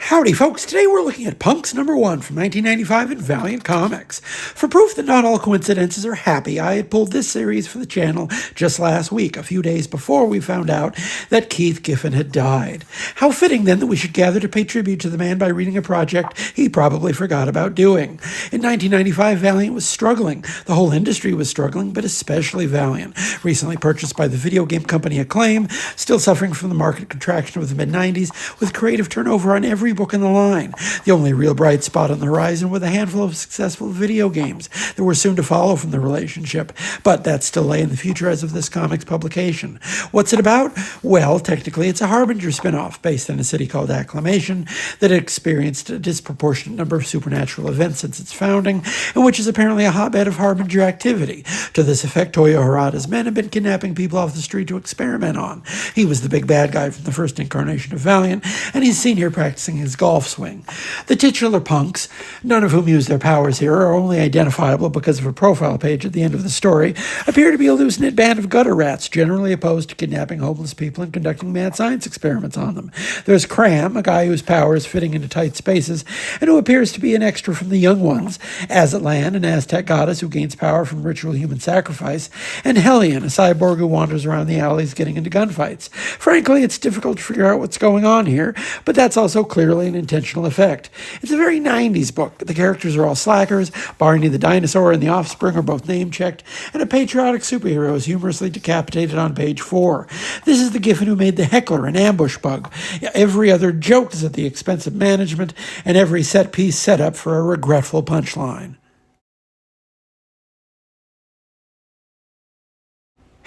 Howdy folks, today we're looking at Punx #1 from 1995 in Valiant Comics. For proof that not all coincidences are happy, I had pulled this series for the channel just last week, a few days before we found out that Keith Giffen had died. How fitting then that we should gather to pay tribute to the man by reading a project he probably forgot about doing. In 1995, Valiant was struggling. The whole industry was struggling, but especially Valiant, recently purchased by the video game company Acclaim, still suffering from the market contraction of the mid-90s, with creative turnover on every book in the line. The only real bright spot on the horizon were the handful of successful video games that were soon to follow from the relationship, but that still lay in the future as of this comic's publication. What's it about? Well, technically it's a Harbinger spin-off based in a city called Acclamation that experienced a disproportionate number of supernatural events since its founding, and which is apparently a hotbed of Harbinger activity. To this effect, Toyo Harada's men have been kidnapping people off the street to experiment on. He was the big bad guy from the first incarnation of Valiant, and he's seen here practicing his golf swing. The titular Punx, none of whom use their powers here, are only identifiable because of a profile page at the end of the story, appear to be a loose-knit band of gutter rats, generally opposed to kidnapping homeless people and conducting mad science experiments on them. There's Cram, a guy whose powers fitting into tight spaces, and who appears to be an extra from the Young Ones, Azatlan, an Aztec goddess who gains power from ritual human sacrifice, and Hellion, a cyborg who wanders around the alleys getting into gunfights. Frankly, it's difficult to figure out what's going on here, but that's also clearly an intentional effect. It's a very 90s book. The characters are all slackers, Barney the dinosaur and the offspring are both name-checked, and a patriotic superhero is humorously decapitated on page 4. This is the Giffen who made the heckler an ambush bug. Every other joke is at the expense of management, and every set piece set up for a regretful punchline.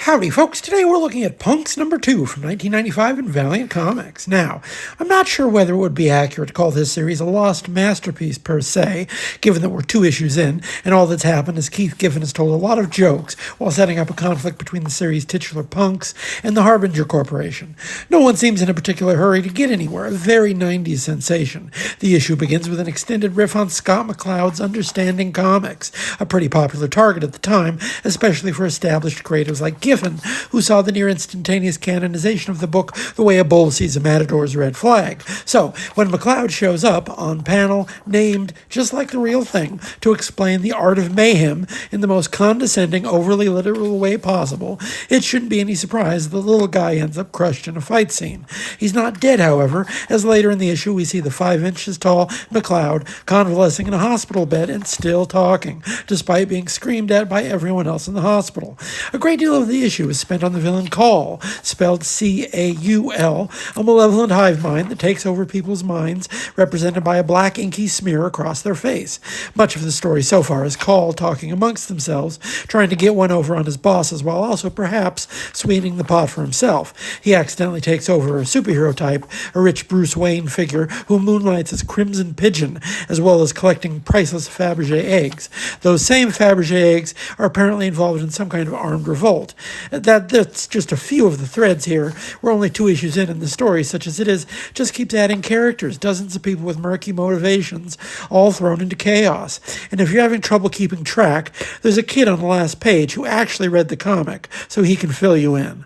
Howdy folks, today we're looking at Punx #2 from 1995 in Valiant Comics. Now, I'm not sure whether it would be accurate to call this series a lost masterpiece per se, given that we're 2 issues in, and all that's happened is Keith Giffen has told a lot of jokes while setting up a conflict between the series' titular Punx and the Harbinger Corporation. No one seems in a particular hurry to get anywhere, a very 90s sensation. The issue begins with an extended riff on Scott McCloud's Understanding Comics, a pretty popular target at the time, especially for established creatives like Giffen, who saw the near-instantaneous canonization of the book the way a bull sees a matador's red flag. So, when McCloud shows up on panel, named, just like the real thing, to explain the art of mayhem in the most condescending, overly literal way possible, it shouldn't be any surprise the little guy ends up crushed in a fight scene. He's not dead, however, as later in the issue we see the 5 inches tall McCloud convalescing in a hospital bed and still talking, despite being screamed at by everyone else in the hospital. A great deal of the issue is spent on the villain Caul, spelled C-A-U-L, a malevolent hive mind that takes over people's minds, represented by a black inky smear across their face. Much of the story so far is Caul talking amongst themselves, trying to get one over on his bosses, while also perhaps sweetening the pot for himself. He accidentally takes over a superhero type, a rich Bruce Wayne figure who moonlights as Crimson Pigeon, as well as collecting priceless Fabergé eggs. Those same Fabergé eggs are apparently involved in some kind of armed revolt. That's just a few of the threads here. We're only 2 issues in, and the story, such as it is, just keeps adding characters, dozens of people with murky motivations, all thrown into chaos. And if you're having trouble keeping track, there's a kid on the last page who actually read the comic, so he can fill you in.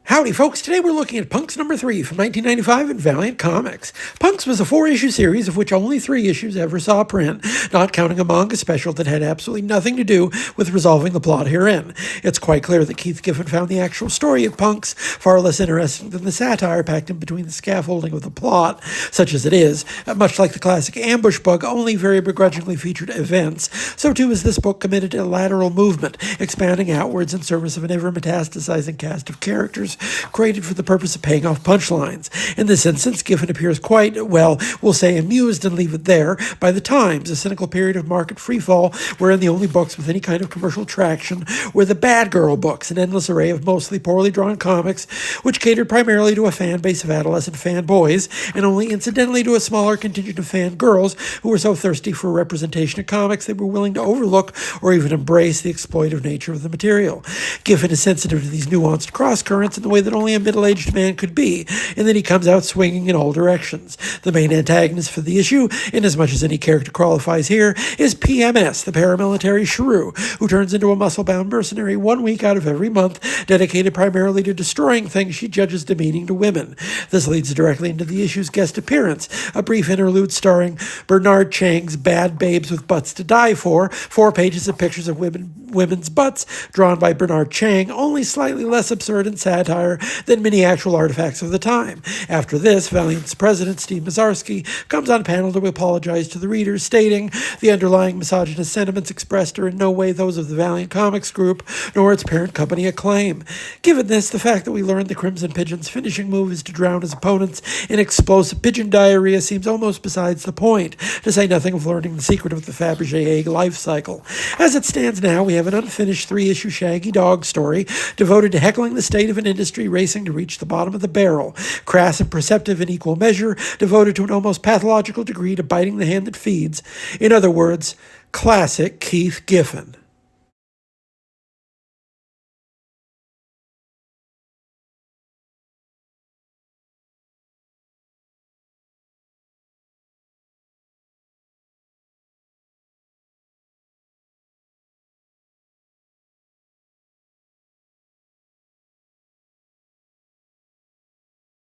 Howdy folks, today we're looking at Punx #3 from 1995 in Valiant Comics. Punx was a 4-issue series of which only 3 issues ever saw print, not counting a manga special that had absolutely nothing to do with resolving the plot herein. It's quite clear that Keith Giffen found the actual story of Punx far less interesting than the satire packed in between the scaffolding of the plot, such as it is. Much like the classic ambush bug only very begrudgingly featured events, so too is this book committed to lateral movement, expanding outwards in service of an ever-metastasizing cast of characters created for the purpose of paying off punchlines. In this instance, Giffen appears quite, well, we'll say amused and leave it there, by the Times, a cynical period of market freefall wherein the only books with any kind of commercial traction were the Bad Girl books, an endless array of mostly poorly drawn comics which catered primarily to a fan base of adolescent fanboys and only incidentally to a smaller contingent of fangirls who were so thirsty for representation of comics they were willing to overlook or even embrace the exploitive nature of the material. Giffen is sensitive to these nuanced cross-currents in the way that only a middle-aged man could be, and then he comes out swinging in all directions. The main antagonist for the issue, inasmuch as any character qualifies here, is PMS, the paramilitary shrew, who turns into a muscle-bound mercenary 1 week out of every month, dedicated primarily to destroying things she judges demeaning to women. This leads directly into the issue's guest appearance, a brief interlude starring Bernard Chang's Bad Babes with Butts to Die For, 4 pages of pictures of women's butts, drawn by Bernard Chang, only slightly less absurd and satire than many actual artifacts of the time. After this, Valiant's president, Steve Mazarsky, comes on panel to apologize to the readers, stating, "The underlying misogynist sentiments expressed are in no way those of the Valiant Comics Group, nor its parent company Acclaim. Given this, the fact that we learned the Crimson Pigeon's finishing move is to drown his opponents in explosive pigeon diarrhea seems almost besides the point, to say nothing of learning the secret of the Fabergé egg life cycle. As it stands now, we have an unfinished 3-issue Shaggy Dog story devoted to heckling the state of an industry racing to reach the bottom of the barrel, crass and perceptive in equal measure, devoted to an almost pathological degree to biting the hand that feeds. In other words, classic Keith Giffen."